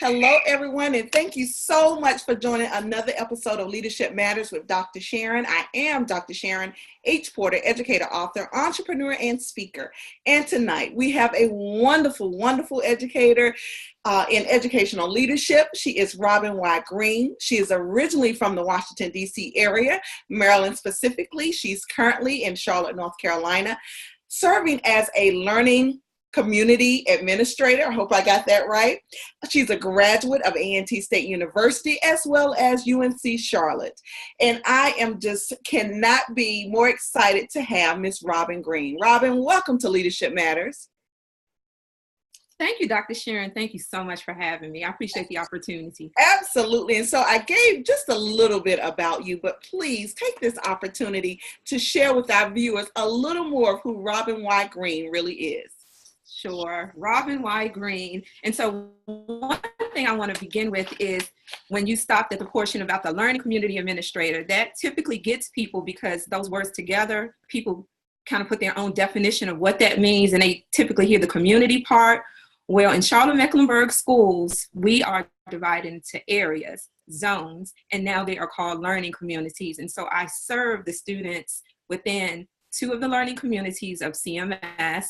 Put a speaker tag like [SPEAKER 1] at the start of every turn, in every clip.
[SPEAKER 1] Hello, everyone, and thank you so much for joining another episode of Leadership Matters with Dr. Sharon. I am Dr. Sharon H. Porter, educator, author, entrepreneur, and speaker. And tonight we have a wonderful educator in educational leadership. She is Robin Y. Green. She is originally from the Washington, D.C. area, Maryland specifically. She's currently in Charlotte, North Carolina, serving as a learning community administrator. I hope I got that right. She's a graduate of A&T State University as well as UNC Charlotte. And I cannot be more excited to have Miss Robin Green. Robin, welcome to Leadership Matters.
[SPEAKER 2] Thank you, Dr. Sharon. Thank you so much for having me. I appreciate the opportunity.
[SPEAKER 1] Absolutely. And so I gave just a little bit about you, but please take this opportunity to share with our viewers a little more of who Robin Y. Green really is.
[SPEAKER 2] Sure. Robin Y. Green. And so one thing I want to begin with is when you stopped at the portion about the learning community administrator, that typically gets people because those words together, people kind of put their own definition of what that means, and they typically hear the community part. Well, in Charlotte Mecklenburg schools, we are divided into areas, zones, and now they are called learning communities. And so I serve the students within two of the learning communities of CMS.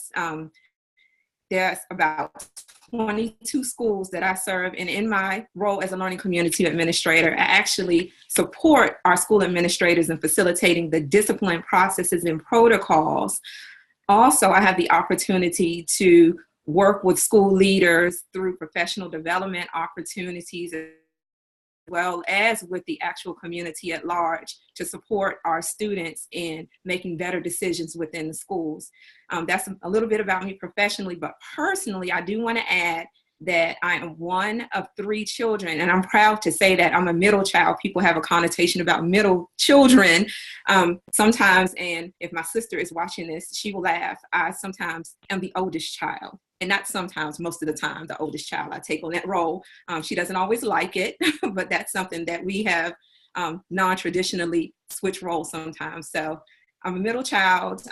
[SPEAKER 2] There's about 22 schools that I serve, and in my role as a learning community administrator, I actually support our school administrators in facilitating the discipline processes and protocols. Also, I have the opportunity to work with school leaders through professional development opportunities, as well as with the actual community at large to support our students in making better decisions within the schools. That's a little bit about me professionally, but personally, I do want to add that I am one of three children, and I'm proud to say that I'm a middle child. People have a connotation about middle children sometimes, and if my sister is watching this, she will laugh. I sometimes am the oldest child. And not sometimes, most of the time, the oldest child. I take on that role. She doesn't always like it, but that's something that we have non-traditionally switch roles sometimes. So I'm a middle child.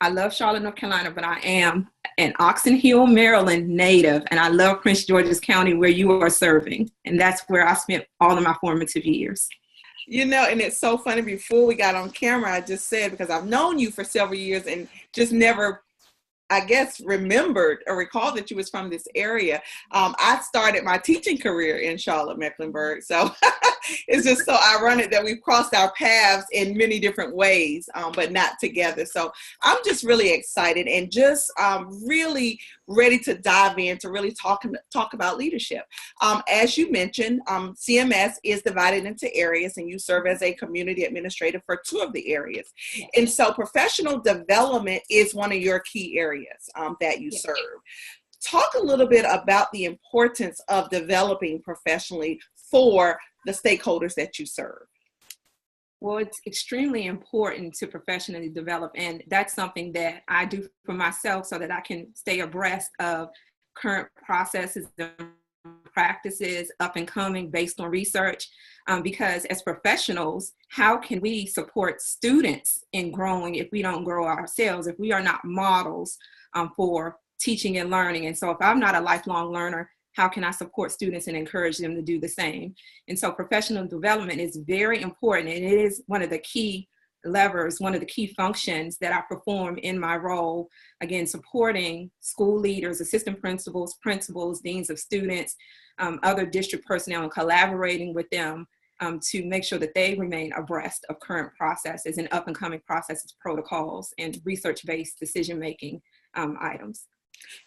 [SPEAKER 2] I love Charlotte, North Carolina, but I am an Oxon Hill, Maryland native, and I love Prince George's County where you are serving. And that's where I spent all of my formative years.
[SPEAKER 1] You know, and it's so funny, before we got on camera, I just said, because I've known you for several years and just never, I guess, remembered or recalled that you was from this area. I started my teaching career in Charlotte, Mecklenburg. So it's just so ironic that we've crossed our paths in many different ways, but not together. So I'm just really excited and just really ready to dive in to really talk about leadership. As you mentioned, CMS is divided into areas, and you serve as a community administrator for two of the areas. Yes. And so professional development is one of your key areas that you serve. Talk a little bit about the importance of developing professionally for the stakeholders that you serve.
[SPEAKER 2] Well, it's extremely important to professionally develop, and that's something that I do for myself so that I can stay abreast of current processes and practices up and coming based on research, because as professionals, how can we support students in growing if we don't grow ourselves, if we are not models for teaching and learning? And so if I'm not a lifelong learner, how can I support students and encourage them to do the same? And so professional development is very important, and it is one of the key levers, one of the key functions that I perform in my role, again, supporting school leaders, assistant principals, deans of students, other district personnel, and collaborating with them to make sure that they remain abreast of current processes and up and coming processes, protocols, and research-based decision-making items.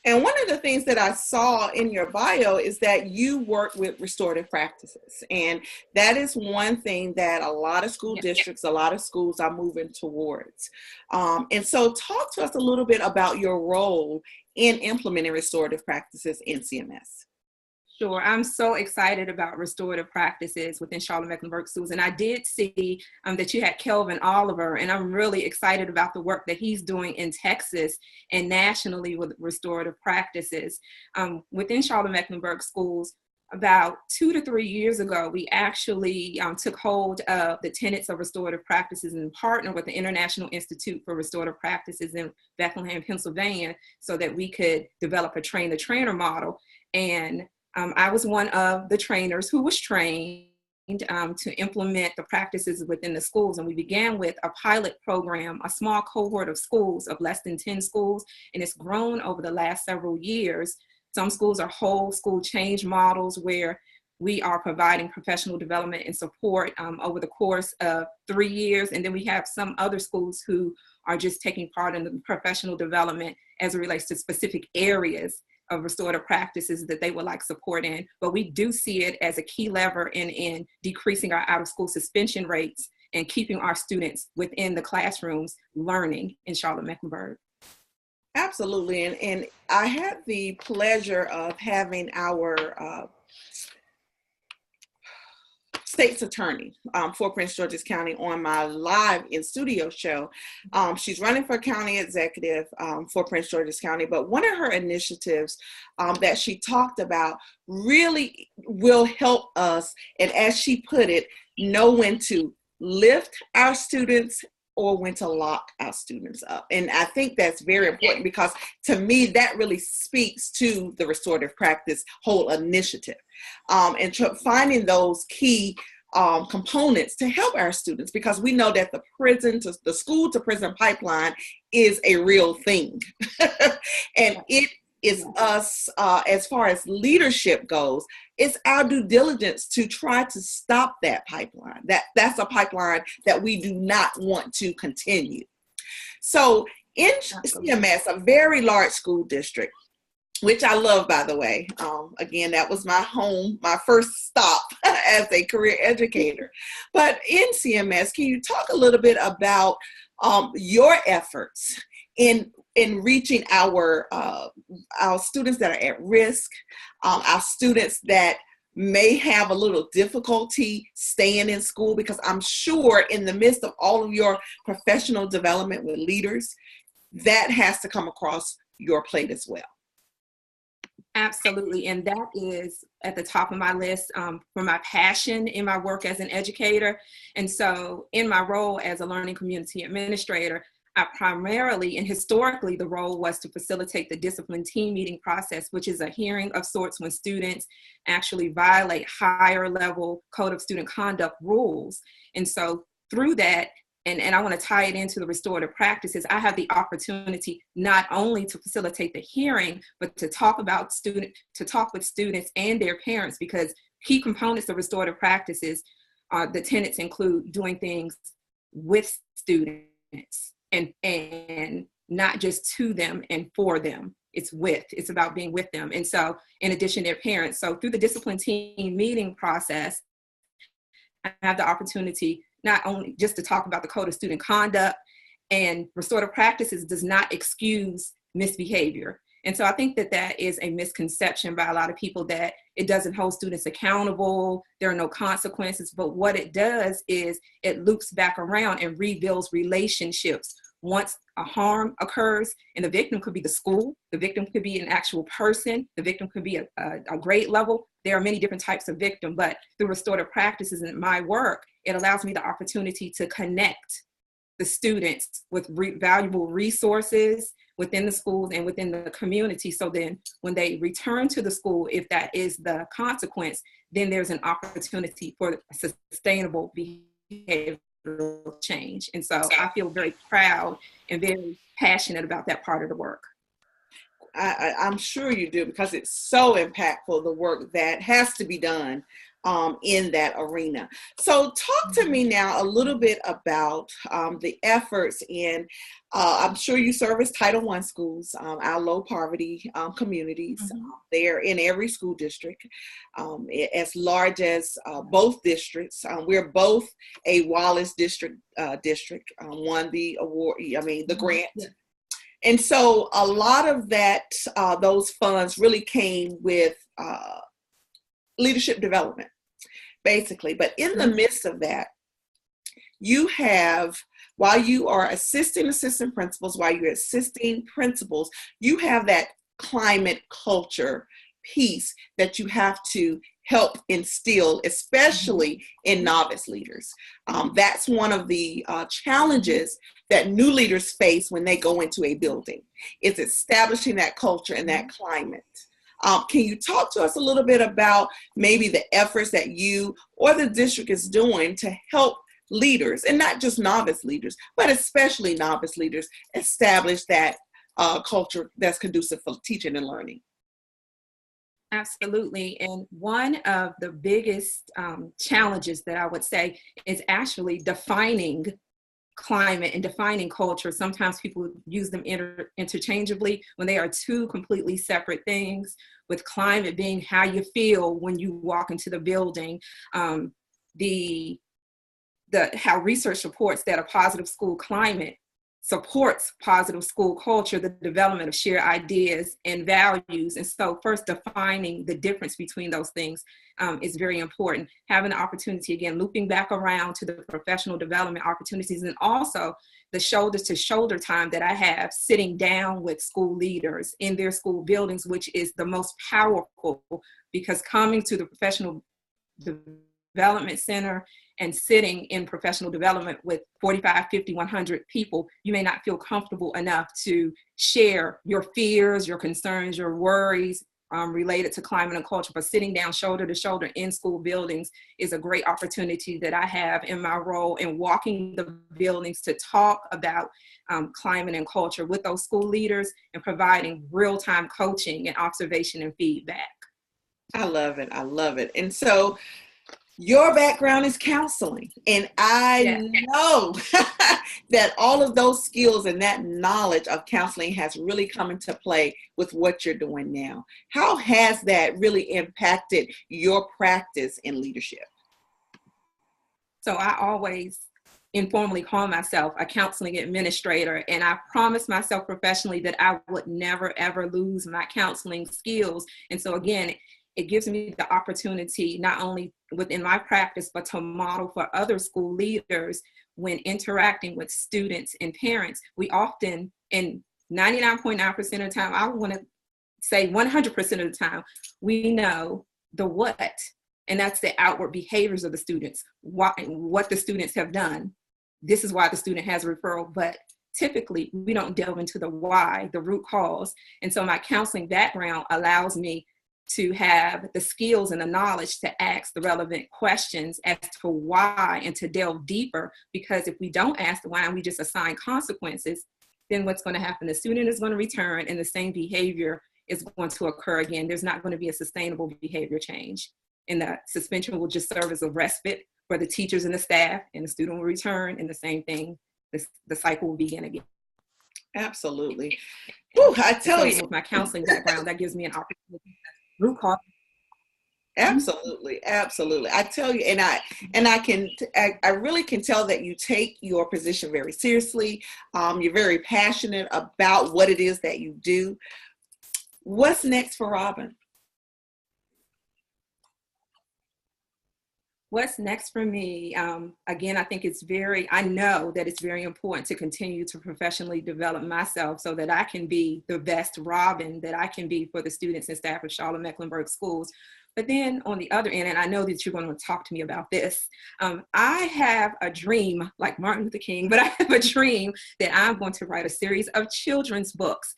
[SPEAKER 1] And one of the things that I saw in your bio is that you work with restorative practices. And that is one thing that a lot of school districts, a lot of schools are moving towards. And so talk to us a little bit about your role in implementing restorative practices in CMS.
[SPEAKER 2] Sure. I'm so excited about restorative practices within Charlotte Mecklenburg schools. And I did see that you had Kelvin Oliver, and I'm really excited about the work that he's doing in Texas and nationally with restorative practices. Within Charlotte Mecklenburg schools, about 2 to 3 years ago, we actually took hold of the tenets of restorative practices and partnered with the International Institute for Restorative Practices in Bethlehem, Pennsylvania, so that we could develop a train-the-trainer model. And I was one of the trainers who was trained to implement the practices within the schools. And we began with a pilot program, a small cohort of schools of less than 10 schools, and it's grown over the last several years. Some schools are whole school change models where we are providing professional development and support over the course of 3 years. And then we have some other schools who are just taking part in the professional development as it relates to specific areas of restorative practices that they would like support in. But we do see it as a key lever in decreasing our out-of-school suspension rates and keeping our students within the classrooms learning in Charlotte-Mecklenburg.
[SPEAKER 1] Absolutely. And I had the pleasure of having our state's attorney for Prince George's County on my live in studio show. She's running for county executive for Prince George's County, but one of her initiatives that she talked about really will help us, and as she put it, know when to lift our students or when to lock our students up. And I think that's very important because to me, that really speaks to the restorative practice whole initiative. And finding those key components to help our students, because we know that the school to prison pipeline is a real thing. And it is us, as far as leadership goes, it's our due diligence to try to stop that pipeline. That's a pipeline that we do not want to continue. So in CMS, a very large school district, which I love, by the way. Again, that was my home, my first stop as a career educator. But in CMS, can you talk a little bit about your efforts in reaching our students that are at risk, our students that may have a little difficulty staying in school? Because I'm sure in the midst of all of your professional development with leaders, that has to come across your plate as well.
[SPEAKER 2] Absolutely. And that is at the top of my list for my passion in my work as an educator. And so in my role as a learning community administrator, I primarily and historically, the role was to facilitate the discipline team meeting process, which is a hearing of sorts when students actually violate higher level code of student conduct rules. And so through that, and I want to tie it into the restorative practices, I have the opportunity not only to facilitate the hearing, but to talk with students and their parents, because key components of restorative practices, the tenets include doing things with students and not just to them and for them. It's about being with them. And so in addition, their parents. So through the discipline team meeting process, I have the opportunity not only just to talk about the code of student conduct, and restorative practices does not excuse misbehavior. And so I think that is a misconception by a lot of people, that it doesn't hold students accountable, there are no consequences, but what it does is it loops back around and rebuilds relationships. Once a harm occurs, and the victim could be the school, the victim could be an actual person, the victim could be a grade level. There are many different types of victim, but through restorative practices in my work, it allows me the opportunity to connect the students with valuable resources within the schools and within the community. So then when they return to the school, if that is the consequence, then there's an opportunity for sustainable behavioral change. And so I feel very proud and very passionate about that part of the work.
[SPEAKER 1] I'm sure you do, because it's so impactful, the work that has to be done in that arena. So talk to me now a little bit about the efforts in, I'm sure you service Title I schools, our low poverty communities. They're in every school district, as large as both districts. We're both a Wallace district, won the award, the grant. Yeah. And so a lot of that, those funds really came with leadership development, basically. But in the midst of that, you have, while you are assistant principals, while you're assisting principals, you have that climate culture piece that you have to help instill, especially in novice leaders. That's one of the challenges that new leaders face when they go into a building, is establishing that culture and that climate. Can you talk to us a little bit about maybe the efforts that you or the district is doing to help leaders, and not just novice leaders, but especially novice leaders, establish that culture that's conducive for teaching and learning?
[SPEAKER 2] Absolutely. And one of the biggest challenges that I would say is actually defining climate and defining culture. Sometimes people use them interchangeably when they are two completely separate things, with climate being how you feel when you walk into the building. The how research supports that a positive school climate supports positive school culture, the development of shared ideas and values. And so first defining the difference between those things is very important. Having the opportunity, again, looping back around to the professional development opportunities, and also the shoulder to shoulder time that I have sitting down with school leaders in their school buildings, which is the most powerful, because coming to the professional development center and sitting in professional development with 45, 50, 100 people, you may not feel comfortable enough to share your fears, your concerns, your worries related to climate and culture. But sitting down shoulder to shoulder in school buildings is a great opportunity that I have in my role in walking the buildings to talk about climate and culture with those school leaders and providing real-time coaching and observation and feedback.
[SPEAKER 1] I love it. I love it. And so your background is counseling, and I know that all of those skills and that knowledge of counseling has really come into play with what you're doing now. How has that really impacted your practice in leadership?
[SPEAKER 2] So I always informally call myself a counseling administrator, and I promised myself professionally that I would never, ever lose my counseling skills. And so again, it gives me the opportunity, not only within my practice, but to model for other school leaders when interacting with students and parents. We often, in 99.9% of the time, I want to say 100% of the time, we know the what, and that's the outward behaviors of the students, what the students have done. This is why the student has a referral, but typically we don't delve into the why, the root cause. And so my counseling background allows me to have the skills and the knowledge to ask the relevant questions as to why and to delve deeper, because if we don't ask the why and we just assign consequences, then what's going to happen? The student is going to return and the same behavior is going to occur again. There's not going to be a sustainable behavior change. And the suspension will just serve as a respite for the teachers and the staff, and the student will return, and the same thing, the cycle will begin again.
[SPEAKER 1] Absolutely. Whew, I tell you.
[SPEAKER 2] With my counseling background, that gives me an opportunity. Root cause.
[SPEAKER 1] Absolutely, absolutely. I tell you, and I really can tell that you take your position very seriously. You're very passionate about what it is that you do. What's next for Robin?
[SPEAKER 2] What's next for me? Again, I know that it's very important to continue to professionally develop myself so that I can be the best Robin that I can be for the students and staff of Charlotte Mecklenburg schools. But then on the other end, and I know that you're going to talk to me about this, I have a dream, like Martin Luther King, but I have a dream that I'm going to write a series of children's books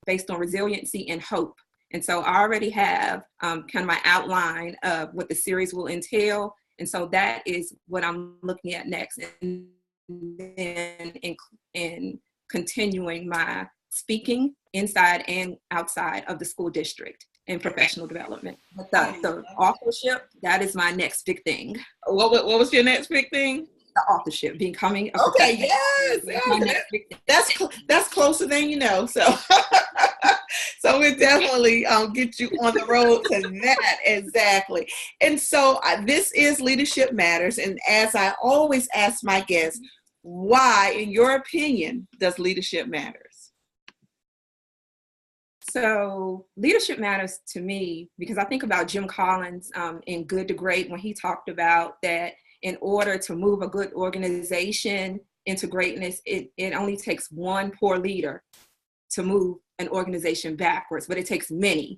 [SPEAKER 2] based on resiliency and hope. And so I already have kind of my outline of what the series will entail. And so that is what I'm looking at next. And then in continuing my speaking inside and outside of the school district and professional development. But the authorship, that is my next big thing.
[SPEAKER 1] What was your next big thing?
[SPEAKER 2] The authorship, becoming a
[SPEAKER 1] okay, yes. That's closer than you know. So so we'll definitely get you on the road to that. Exactly. And so this is Leadership Matters. And as I always ask my guests, why, in your opinion, does leadership matters?
[SPEAKER 2] So leadership matters to me because I think about Jim Collins in Good to Great, when he talked about that in order to move a good organization into greatness, it only takes one poor leader to move an organization backwards, but it takes many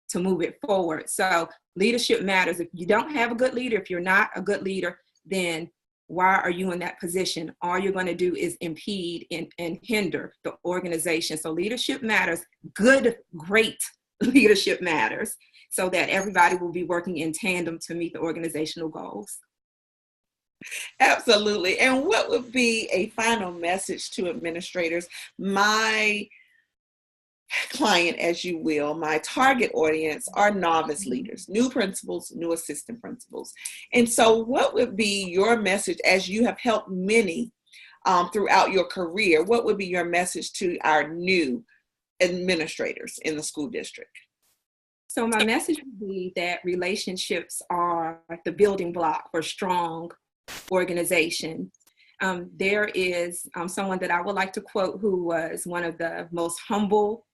[SPEAKER 2] to move it forward. So leadership matters. If you don't have a good leader, if you're not a good leader, then why are you in that position? All you're going to do is impede and hinder the organization. So leadership matters. Good, great leadership matters, so that everybody will be working in tandem to meet the organizational goals.
[SPEAKER 1] Absolutely. And what would be a final message to administrators? My client, as you will, my target audience are novice leaders, new principals, new assistant principals. And so what would be your message, as you have helped many throughout your career? What would be your message to our new administrators in the school district?
[SPEAKER 2] So my message would be that relationships are the building block for strong organization. There is someone that I would like to quote who was one of the most humble,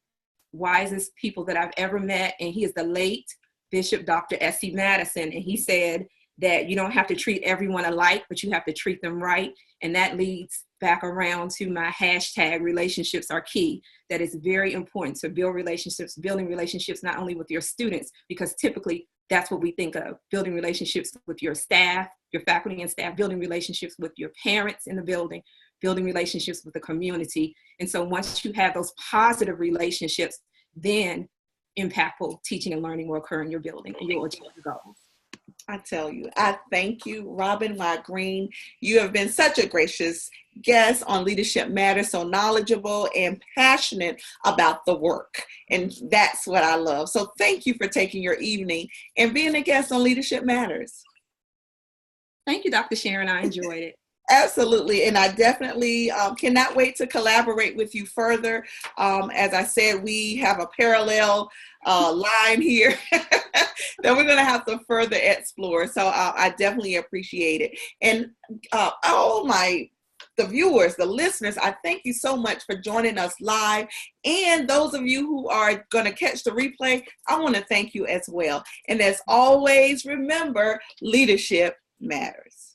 [SPEAKER 2] wisest people that I've ever met, and he is the late Bishop Dr. S.C. Madison, and he said that you don't have to treat everyone alike, but you have to treat them right. And that leads back around to my hashtag, relationships are key. That is very important to build relationships, building relationships not only with your students, because typically that's what we think of, building relationships with your staff, your faculty and staff, building relationships with your parents in the building, building relationships with the community. And so once you have those positive relationships, then impactful teaching and learning will occur in your building and you'll achieve your goals.
[SPEAKER 1] I tell you, I thank you, Robin Y. Green. You have been such a gracious guest on Leadership Matters, so knowledgeable and passionate about the work. And that's what I love. So thank you for taking your evening and being a guest on Leadership Matters.
[SPEAKER 2] Thank you, Dr. Sharon. I enjoyed it.
[SPEAKER 1] Absolutely. And I definitely cannot wait to collaborate with you further. As I said, we have a parallel line here that we're going to have to further explore. So I definitely appreciate it. And the viewers, the listeners, I thank you so much for joining us live. And those of you who are going to catch the replay, I want to thank you as well. And as always, remember, leadership matters.